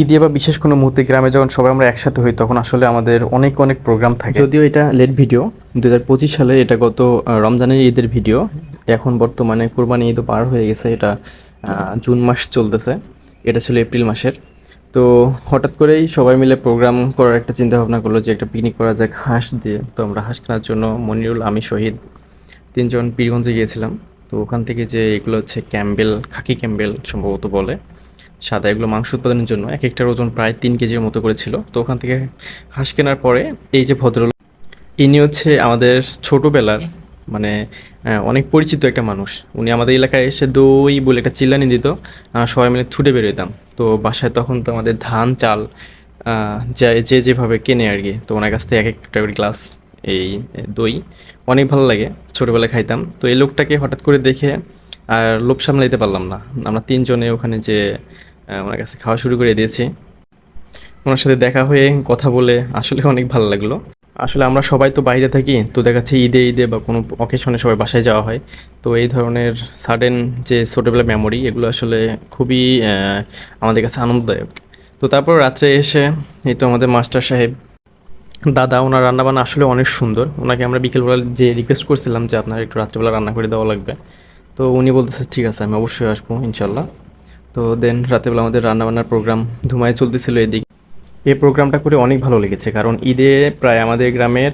ঈদে বা বিশেষ কোনো মুহূর্তে গ্রামে যখন সবাই আমরা একসাথে হই তখন আসলে আমাদের অনেক অনেক প্রোগ্রাম থাকে। যদিও এটা লেট ভিডিও, 2025 সালে এটা গত রমজানের ঈদের ভিডিও। এখন বর্তমানে কোরবানি ঈদও পার হয়ে গেছে, এটা জুন মাস চলতেছে, এটা ছিল এপ্রিল মাসের। তো হঠাৎ করেই সবাই মিলে প্রোগ্রাম করার একটা চিন্তা ভাবনা করলো যে একটা পিকনিক করা যাক হাঁস দিয়ে। তো আমরা হাঁস কেনার জন্য মনিরুল, আমি, শহীদ তিনজন পীরগঞ্জে গিয়েছিলাম। তো ওখান থেকে যে এগুলো হচ্ছে ক্যাম্বেল, খাকি ক্যাম্বেল সম্ভবত বলে, সাদা, এগুলো মাংস উৎপাদনের জন্য এক একটার ওজন প্রায় 3 কেজির মতো করে ছিল। তো ওখান থেকে হাঁস কেনার পরে এই যে ভদ্রলোক, ইনি হচ্ছে আমাদের ছোটোবেলার মানে অনেক পরিচিত একটা মানুষ। উনি আমাদের এলাকায় এসে দই বলে একটা চিল্লানি দিত, সবাই মিলে ছুটে বেরোতাম। তো বাসায় তখন তো আমাদের ধান চাল যে যে যেভাবে কেনে আর কি, তো ওনার কাছ থেকে এক একটা করে গ্লাস এই দই অনেক ভালো লাগে, ছোটোবেলায় খাইতাম। তো এই লোকটাকে হঠাৎ করে দেখে আর লোভ সামলাইতে পারলাম না, আমরা তিনজনে ওখানে যে ওনার কাছে খাওয়া শুরু করে দিয়েছি। ওনার সাথে দেখা হয়ে কথা বলে আসলে অনেক ভালো লাগলো। আসলে আমরা সবাই তো বাইরে থাকি, তো দেখা যাচ্ছে ঈদে ঈদে বা কোনো অকেশনে সবাই বাসায় যাওয়া হয়। তো এই ধরনের সাডেন যে ছোটোবেলার মেমোরি, এগুলো আসলে খুবই আমাদের কাছে আনন্দদায়ক। তো তারপর রাত্রে এসে এই তো আমাদের মাস্টার সাহেব দাদা, ওনার রান্নাবান্না আসলে অনেক সুন্দর। ওনাকে আমরা বিকেলবেলা যে রিকোয়েস্ট করছিলাম যে আপনার একটু রাত্রেবেলা রান্না করে দেওয়া লাগবে, তো উনি বলতেছে ঠিক আছে, আমি অবশ্যই আসবো ইনশাল্লাহ। তো দেন রাতেরবেলা আমাদের রান্নাবান্নার প্রোগ্রাম ধুমায় চলতেছিল এদিকে। এই প্রোগ্রামটা করে অনেক ভালো লেগেছে, কারণ ঈদে প্রায় আমাদের গ্রামের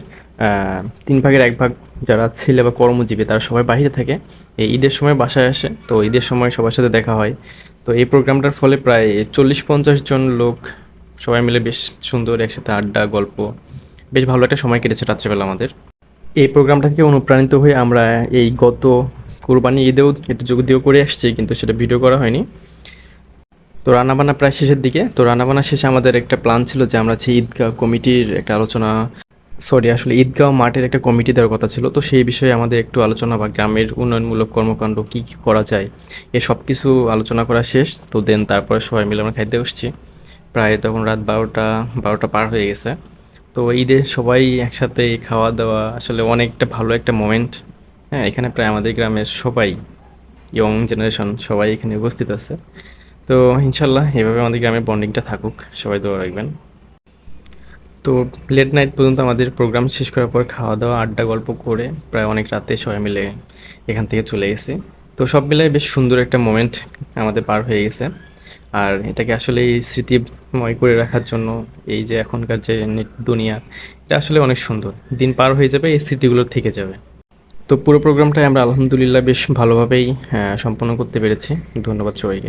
3 ভাগের 1 ভাগ যারা ছেলে বা কর্মজীবী তারা সবাই বাইরে থাকে, এই ঈদের সময় বাসায় আসে। তো ঈদের সময় সবার সাথে দেখা হয়। তো এই প্রোগ্রামটার ফলে প্রায় 40-50 জন লোক সবাই মিলে বেশ সুন্দর একসাথে আড্ডা, গল্প, বেশ ভালো একটা সময় কেটেছে রাত্রেবেলা আমাদের। এই প্রোগ্রামটা থেকে অনুপ্রাণিত হয়ে আমরা এই গত কোরবানি ঈদেও এটা যদিও করে আসছি, কিন্তু সেটা ভিডিও করা হয়নি। তো রান্নাবান্না প্রায় শেষের দিকে। তো রান্নাবান্না শেষে আমাদের একটা প্ল্যান ছিল যে আমরা হচ্ছে ঈদগাহ কমিটির একটা আলোচনা, সরি আসলে ঈদগাঁও মাঠের একটা কমিটি দেওয়ার কথা ছিল। তো সেই বিষয়ে আমাদের একটু আলোচনা বা গ্রামের উন্নয়নমূলক কর্মকাণ্ড কী কী করা যায়, এ সব কিছু আলোচনা করা শেষ। তো দেন তারপরে সবাই মিলে আমরা খাইতে বসছি। প্রায় তখন রাত 12টা পার হয়ে গেছে। তো ঈদে সবাই একসাথে খাওয়া দাওয়া আসলে অনেকটা ভালো একটা মোমেন্ট। হ্যাঁ, এখানে প্রায় আমাদের গ্রামের সবাই, ইয়ং জেনারেশন সবাই এখানে উপস্থিত আছে। তো ইনশাল্লাহ এভাবে আমাদের গ্রামের বন্ডিংটা থাকুক, সবাই দোয়া রাখবেন। তো লেট নাইট পর্যন্ত আমাদের প্রোগ্রাম শেষ করার পর খাওয়া দাওয়া, আড্ডা, গল্প করে প্রায় অনেক রাতে সবাই মিলে এখান থেকে চলে গেছি। তো সব মিলাই বেশ সুন্দর একটা মোমেন্ট আমাদের পার হয়ে গেছে। আর এটাকে আসলে এই স্মৃতিময় করে রাখার জন্য এই যে এখনকার যে নেট দুনিয়া, এটা আসলে অনেক সুন্দর। দিন পার হয়ে যাবে, এই স্মৃতিগুলো থেকে যাবে। তো পুরো প্রোগ্রামটাই আমরা আলহামদুলিল্লাহ বেশ ভালোভাবেই সম্পন্ন করতে পেরেছি। ধন্যবাদ সবাইকে।